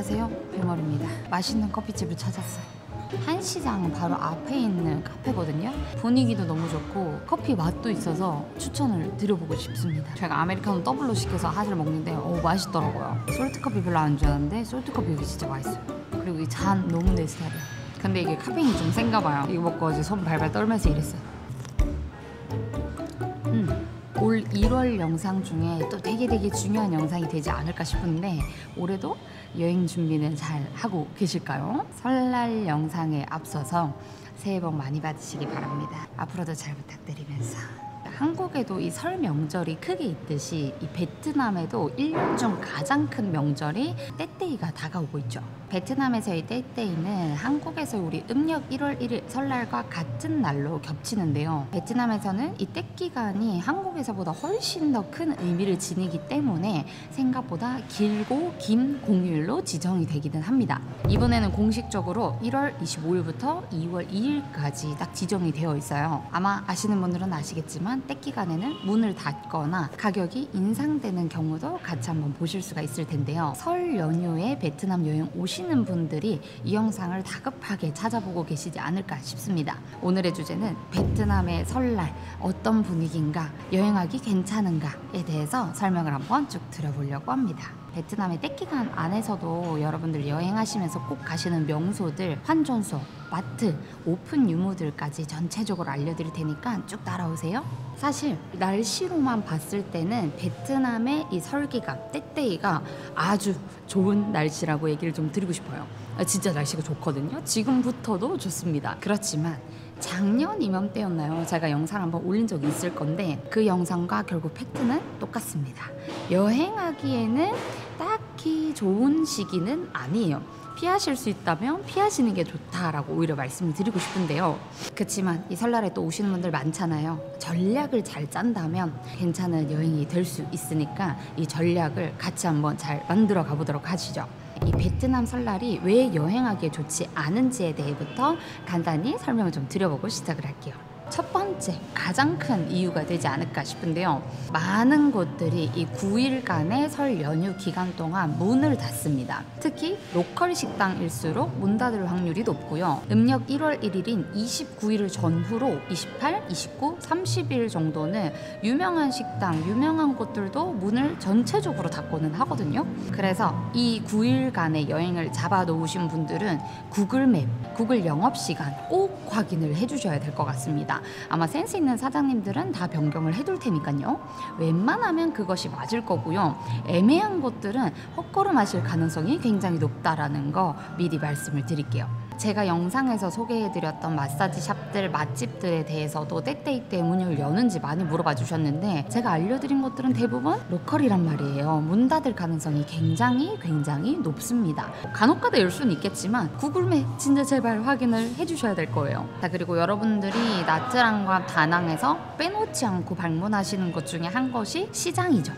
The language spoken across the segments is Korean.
안녕하세요, 뷰머입니다. 맛있는 커피집을 찾았어요. 한시장 바로 앞에 있는 카페거든요. 분위기도 너무 좋고 커피 맛도 있어서 추천을 드려보고 싶습니다. 제가 아메리카노 더블로 시켜서 핫을 먹는데 맛있더라고요. 솔트커피 별로 안 좋아하는데 솔트커피 여기 진짜 맛있어요. 그리고 이 잔 너무 내 스타일이야. 근데 이게 카페인이 좀 센가 봐요. 이거 먹고 어제 손 발발 떨면서 일했어요. 올 1월 영상 중에 또 되게 중요한 영상이 되지 않을까 싶은데 올해도 여행 준비는 잘 하고 계실까요? 설날 영상에 앞서서 새해 복 많이 받으시기 바랍니다. 앞으로도 잘 부탁드리면서 한국에도 이 설 명절이 크게 있듯이 이 베트남에도 1년 중 가장 큰 명절이 떼떼이가 다가오고 있죠. 베트남에서의 떼떼이는 한국에서 우리 음력 1월 1일 설날과 같은 날로 겹치는데요. 베트남에서는 이 떼기간이 한국에서보다 훨씬 더 큰 의미를 지니기 때문에 생각보다 길고 긴 공휴일로 지정이 되기는 합니다. 이번에는 공식적으로 1월 25일부터 2월 2일까지 딱 지정이 되어 있어요. 아마 아시는 분들은 아시겠지만 떼기간에는 문을 닫거나 가격이 인상되는 경우도 같이 한번 보실 수가 있을 텐데요. 설 연휴에 베트남 여행 오시는 분들이 이 영상을 다급하게 찾아보고 계시지 않을까 싶습니다. 오늘의 주제는 베트남의 설날 어떤 분위기인가, 여행하기 괜찮은가에 대해서 설명을 한번 쭉 드려보려고 합니다. 베트남의 떼기간 안에서도 여러분들 여행하시면서 꼭 가시는 명소들, 환전소, 마트, 오픈 유무들까지 전체적으로 알려드릴 테니까 쭉 따라오세요. 사실 날씨로만 봤을 때는 베트남의 이 설기간, 떼떼이가 아주 좋은 날씨라고 얘기를 좀 드리고 싶어요. 진짜 날씨가 좋거든요. 지금부터도 좋습니다. 그렇지만 작년 이맘때였나요? 제가 영상 한번 올린 적이 있을 건데 그 영상과 결국 팩트는 똑같습니다. 여행하기에는 딱히 좋은 시기는 아니에요. 피하실 수 있다면 피하시는 게 좋다라고 오히려 말씀을 드리고 싶은데요. 그렇지만 이 설날에 또 오시는 분들 많잖아요. 전략을 잘 짠다면 괜찮은 여행이 될 수 있으니까 이 전략을 같이 한번 잘 만들어 가보도록 하시죠. 이 베트남 설날이 왜 여행하기에 좋지 않은지에 대해부터 간단히 설명을 좀 드려보고 시작을 할게요. 첫 번째, 가장 큰 이유가 되지 않을까 싶은데요. 많은 곳들이 이 9일간의 설 연휴 기간 동안 문을 닫습니다. 특히 로컬 식당일수록 문 닫을 확률이 높고요. 음력 1월 1일인 29일 전후로 28, 29, 30일 정도는 유명한 식당, 유명한 곳들도 문을 전체적으로 닫고는 하거든요. 그래서 이 9일간의 여행을 잡아 놓으신 분들은 구글맵, 구글 영업시간 꼭 확인을 해주셔야 될 것 같습니다. 아마 센스 있는 사장님들은 다 변경을 해둘 테니까요. 웬만하면 그것이 맞을 거고요. 애매한 곳들은 헛걸음하실 가능성이 굉장히 높다라는 거 미리 말씀을 드릴게요. 제가 영상에서 소개해드렸던 마사지 샵들, 맛집들에 대해서도 떼떼이 때 문을 여는지 많이 물어봐 주셨는데 제가 알려드린 것들은 대부분 로컬이란 말이에요. 문 닫을 가능성이 굉장히 높습니다. 간혹가다 열 수는 있겠지만 구글맵 진짜 제발 확인을 해주셔야 될 거예요. 자, 그리고 여러분들이 나트랑과 다낭에서 빼놓지 않고 방문하시는 것 중에 한 것이 시장이죠.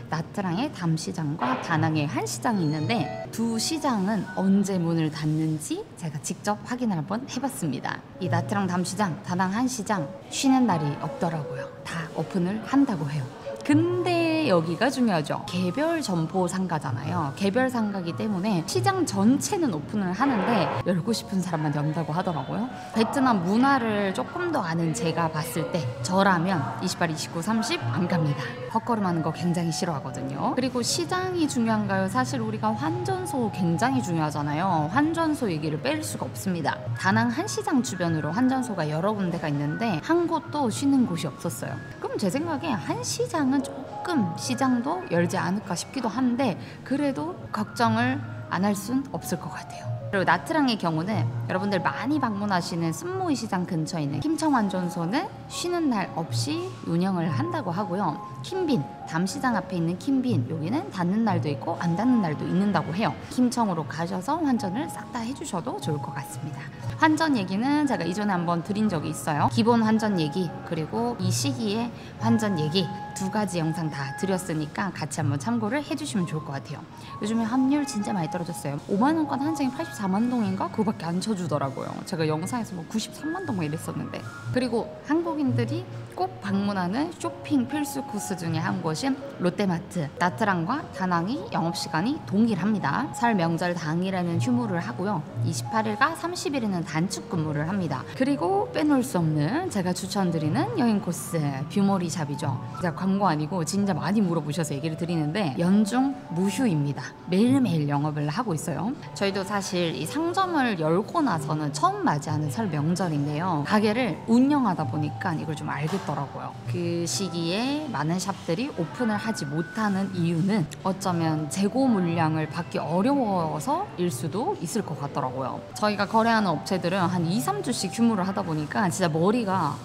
나트랑의 담시장과 다낭의 한시장이 있는데 두 시장은 언제 문을 닫는지 제가 직접 확인을 한번 해봤습니다. 이 나트랑 담시장, 다낭 한시장 쉬는 날이 없더라고요. 다 오픈을 한다고 해요. 근데 여기가 중요하죠. 개별 점포 상가잖아요. 개별 상가이기 때문에 시장 전체는 오픈을 하는데 열고 싶은 사람만 연다고 하더라고요. 베트남 문화를 조금 더 아는 제가 봤을 때 저라면 28, 29, 30 안 갑니다. 헛걸음하는 거 굉장히 싫어하거든요. 그리고 시장이 중요한가요? 사실 우리가 환전소 굉장히 중요하잖아요. 환전소 얘기를 뺄 수가 없습니다. 다낭 한시장 주변으로 환전소가 여러 군데가 있는데 한 곳도 쉬는 곳이 없었어요. 그럼 제 생각에 한시장은 조금 시장도 열지 않을까 싶기도 한데 그래도 걱정을 안 할 순 없을 것 같아요. 그리고 나트랑의 경우는 여러분들 많이 방문하시는 쓴모이 시장 근처에 있는 김청환전소는 쉬는 날 없이 운영을 한다고 하고요. 킴빈, 담시장 앞에 있는 킴빈, 여기는 닫는 날도 있고 안 닫는 날도 있는다고 해요. 김청으로 가셔서 환전을 싹 다 해주셔도 좋을 것 같습니다. 환전 얘기는 제가 이전에 한번 드린 적이 있어요. 기본 환전 얘기 그리고 이 시기에 환전 얘기 두 가지 영상 다 드렸으니까 같이 한번 참고를 해주시면 좋을 것 같아요. 요즘에 환율 진짜 많이 떨어졌어요. 5만원권 한 장에 84만 동인가? 그거밖에 안 쳐주더라고요. 제가 영상에서 뭐 93만 동 이랬었는데. 그리고 한국인들이 꼭 방문하는 쇼핑 필수 코스 중에 한 곳이 곳인 롯데마트. 나트랑과 다낭이 영업시간이 동일합니다. 설 명절 당일에는 휴무를 하고요. 28일과 30일에는 단축 근무를 합니다. 그리고 빼놓을 수 없는 제가 추천드리는 여행 코스 뷰모리샵이죠. 진짜 광고 아니고 진짜 많이 물어보셔서 얘기를 드리는데 연중 무휴입니다. 매일매일 영업을 하고 있어요. 저희도 사실 이 상점을 열고 나서는 처음 맞이하는 설 명절인데요. 가게를 운영하다 보니까 이걸 좀 알겠더라고요. 그 시기에 많은 샵들이 오픈을 하지 못하는 이유는 어쩌면 재고 물량을 받기 어려워서일 수도 있을 것 같더라고요. 저희가 거래하는 업체들은 한 2, 3주씩 휴무를 하다 보니까 진짜 머리가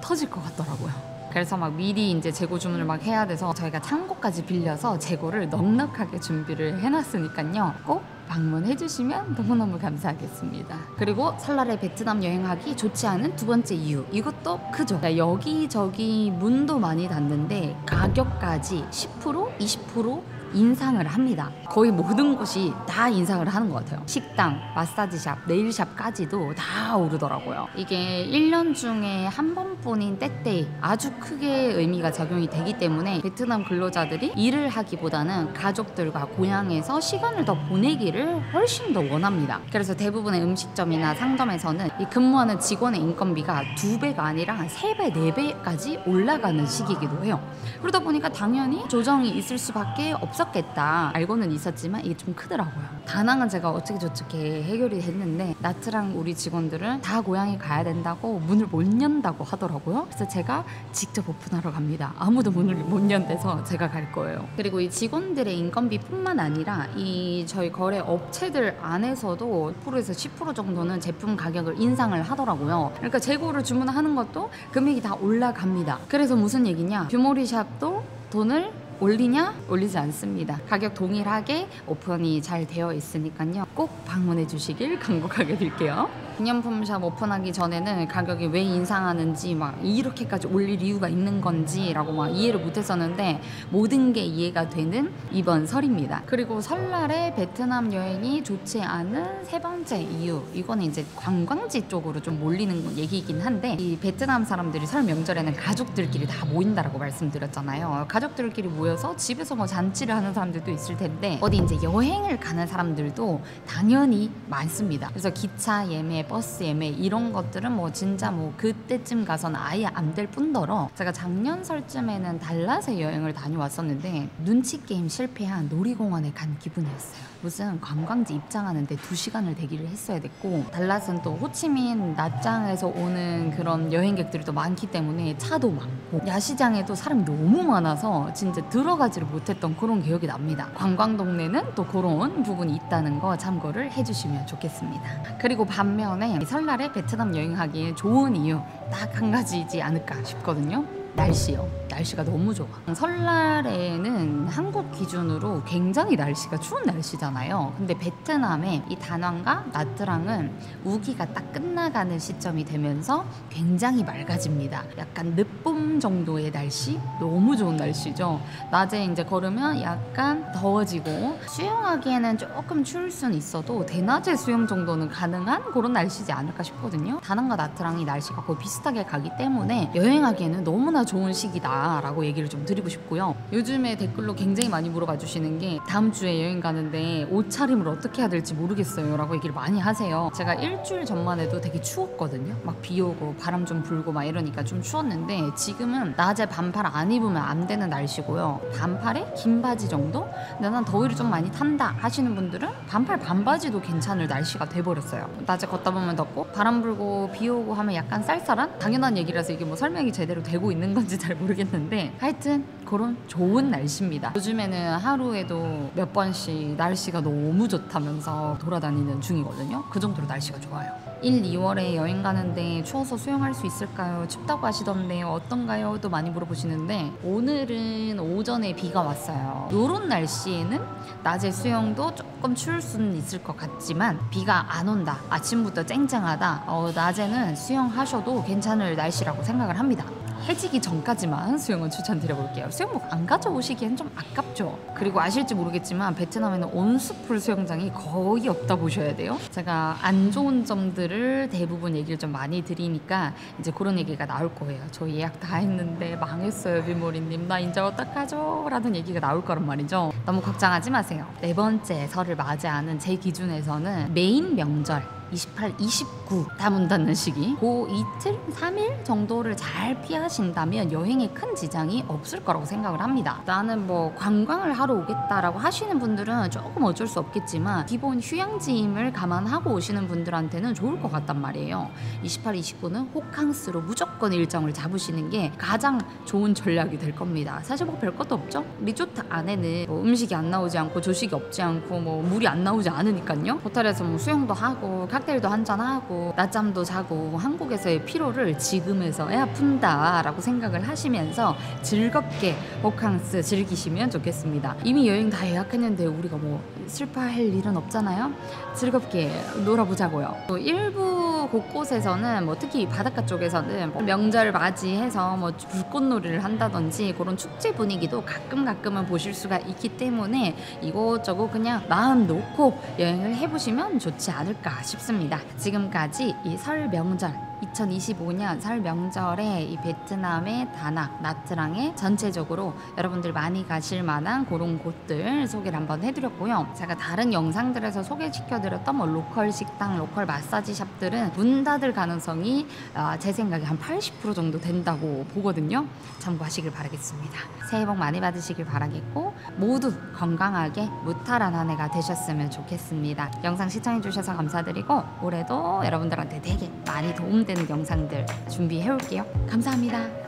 터질 것 같더라고요. 그래서 막 미리 이제 재고 주문을 막 해야 돼서 저희가 창고까지 빌려서 재고를 넉넉하게 준비를 해놨으니까요. 꼭 방문해 주시면 너무너무 감사하겠습니다. 그리고 설날에 베트남 여행하기 좋지 않은 두 번째 이유, 이것도 크죠. 여기저기 문도 많이 닫는데 가격까지 10%, 20% 인상을 합니다. 거의 모든 곳이 다 인상을 하는 것 같아요. 식당, 마사지샵, 네일샵까지도 다 오르더라고요. 이게 1년 중에 한 번뿐인 때때이 아주 크게 의미가 작용이 되기 때문에 베트남 근로자들이 일을 하기보다는 가족들과 고향에서 시간을 더 보내기를 훨씬 더 원합니다. 그래서 대부분의 음식점이나 상점에서는 이 근무하는 직원의 인건비가 2배가 아니라 3배, 4배까지 올라가는 시기이기도 해요. 그러다 보니까 당연히 조정이 있을 수밖에 없었겠다 알고는 있었지만 이게 좀 크더라고요. 다낭은 제가 어떻게 저렇게 해결이 됐는데 나트랑 우리 직원들은 다 고향에 가야 된다고 문을 못 연다고 하더라고요. 그래서 제가 직접 오픈하러 갑니다. 아무도 문을 못 연대서 제가 갈 거예요. 그리고 이 직원들의 인건비뿐만 아니라 이 저희 거래 업체들 안에서도 5%에서 10% 정도는 제품 가격을 인상을 하더라고요. 그러니까 재고를 주문하는 것도 금액이 다 올라갑니다. 그래서 무슨 얘기냐? 뷰모리샵도 돈을 올리냐? 올리지 않습니다. 가격 동일하게 오픈이 잘 되어 있으니까요. 꼭 방문해 주시길 간곡하게 드릴게요. 기념품샵 오픈하기 전에는 가격이 왜 인상하는지 막 이렇게까지 올릴 이유가 있는 건지 라고 막 이해를 못했었는데 모든 게 이해가 되는 이번 설입니다. 그리고 설날에 베트남 여행이 좋지 않은 세 번째 이유, 이거는 이제 관광지 쪽으로 좀 몰리는 얘기이긴 한데 이 베트남 사람들이 설 명절에는 가족들끼리 다 모인다라고 말씀드렸잖아요. 가족들끼리 모여서 집에서 뭐 잔치를 하는 사람들도 있을 텐데 어디 이제 여행을 가는 사람들도 당연히 많습니다. 그래서 기차 예매, 버스 예매 이런 것들은 뭐 진짜 뭐 그때쯤 가서는 아예 안 될 뿐더러 제가 작년 설쯤에는 달랏에 여행을 다녀왔었는데 눈치 게임 실패한 놀이공원에 간 기분이었어요. 무슨 관광지 입장하는데 2시간을 대기를 했어야 됐고 달랏은 또 호치민 나짱에서 오는 그런 여행객들이 또 많기 때문에 차도 많고 야시장에도 사람이 너무 많아서 진짜 들어가지를 못했던 그런 기억이 납니다. 관광 동네는 또 그런 부분이 있다는 거 참고를 해주시면 좋겠습니다. 그리고 반면에 설날에 베트남 여행하기에 좋은 이유 딱 한 가지이지 않을까 싶거든요. 날씨요. 날씨가 너무 좋아. 설날에는 한국 기준으로 굉장히 날씨가 추운 날씨잖아요. 근데 베트남의 이 다낭과 나트랑은 우기가 딱 끝나가는 시점이 되면서 굉장히 맑아집니다. 약간 늦봄 정도의 날씨? 너무 좋은 날씨죠. 낮에 이제 걸으면 약간 더워지고 수영하기에는 조금 추울 수는 있어도 대낮에 수영 정도는 가능한 그런 날씨지 않을까 싶거든요. 다낭과 나트랑이 날씨가 거의 비슷하게 가기 때문에 여행하기에는 너무나 좋은 시기다 라고 얘기를 좀 드리고 싶고요. 요즘에 댓글로 굉장히 많이 물어봐 주시는 게 다음 주에 여행 가는데 옷차림을 어떻게 해야 될지 모르겠어요 라고 얘기를 많이 하세요. 제가 일주일 전만 해도 되게 추웠거든요. 막 비 오고 바람 좀 불고 막 이러니까 좀 추웠는데 지금은 낮에 반팔 안 입으면 안 되는 날씨고요. 반팔에 긴 바지 정도? 근데 난 더위를 좀 많이 탄다 하시는 분들은 반팔 반바지도 괜찮을 날씨가 돼버렸어요. 낮에 걷다 보면 덥고 바람 불고 비 오고 하면 약간 쌀쌀한? 당연한 얘기라서 이게 뭐 설명이 제대로 되고 있는 건지 잘 모르겠는데 하여튼 그런 좋은 날씨입니다. 요즘에는 하루에도 몇 번씩 날씨가 너무 좋다면서 돌아다니는 중이거든요. 그 정도로 날씨가 좋아요. 1, 2월에 여행 가는데 추워서 수영할 수 있을까요? 춥다고 하시던데 어떤가요? 또 많이 물어보시는데 오늘은 오전에 비가 왔어요. 요런 날씨에는 낮에 수영도 조금 추울 수는 있을 것 같지만 비가 안 온다. 아침부터 쨍쨍하다. 낮에는 수영하셔도 괜찮을 날씨라고 생각을 합니다. 해지기 전까지만 수영은 추천드려볼게요. 수영복 안 가져오시기엔 좀 아깝죠. 그리고 아실지 모르겠지만 베트남에는 온수풀 수영장이 거의 없다 보셔야 돼요. 제가 안 좋은 점들을 대부분 얘기를 좀 많이 드리니까 이제 그런 얘기가 나올 거예요. 저 예약 다 했는데 망했어요, 비모리님. 나 이제 어떡하죠? 라는 얘기가 나올 거란 말이죠. 너무 걱정하지 마세요. 네 번째 설을 맞이하는 제 기준에서는 메인 명절 28, 29 다 문 닫는 시기 그 이틀, 3일 정도를 잘 피하신다면 여행에 큰 지장이 없을 거라고 생각을 합니다. 나는 뭐 관광을 하러 오겠다라고 하시는 분들은 조금 어쩔 수 없겠지만 기본 휴양지임을 감안하고 오시는 분들한테는 좋을 것 같단 말이에요. 28, 29는 호캉스로 무조건 일정을 잡으시는 게 가장 좋은 전략이 될 겁니다. 사실 뭐 별것도 없죠. 리조트 안에는 뭐 음식이 안 나오지 않고 조식이 없지 않고 뭐 물이 안 나오지 않으니까요. 호텔에서 뭐 수영도 하고 칵테일도 한잔하고 낮잠도 자고 한국에서의 피로를 지금에서야 푼다 라고 생각을 하시면서 즐겁게 호캉스 즐기시면 좋겠습니다. 이미 여행 다 예약했는데 우리가 뭐 슬퍼할 일은 없잖아요. 즐겁게 놀아보자고요. 또 일부 곳곳에서는 뭐 특히 바닷가 쪽에서는 뭐 명절 맞이해서 뭐 불꽃놀이를 한다든지 그런 축제 분위기도 가끔은 보실 수가 있기 때문에 이곳저곳 그냥 마음 놓고 여행을 해보시면 좋지 않을까 싶습니다. 지금까지 이 설 명절 2025년 설 명절에 이 베트남의 다낭, 나트랑에 전체적으로 여러분들 많이 가실 만한 그런 곳들 소개를 한번 해드렸고요. 제가 다른 영상들에서 소개시켜드렸던 뭐 로컬 식당, 로컬 마사지 샵들은 문 닫을 가능성이 제 생각에 한 80% 정도 된다고 보거든요. 참고하시길 바라겠습니다. 새해 복 많이 받으시길 바라겠고 모두 건강하게 무탈한 한 해가 되셨으면 좋겠습니다. 영상 시청해주셔서 감사드리고 올해도 여러분들한테 되게 많이 도움되는 영상들 준비해 올게요. 감사합니다.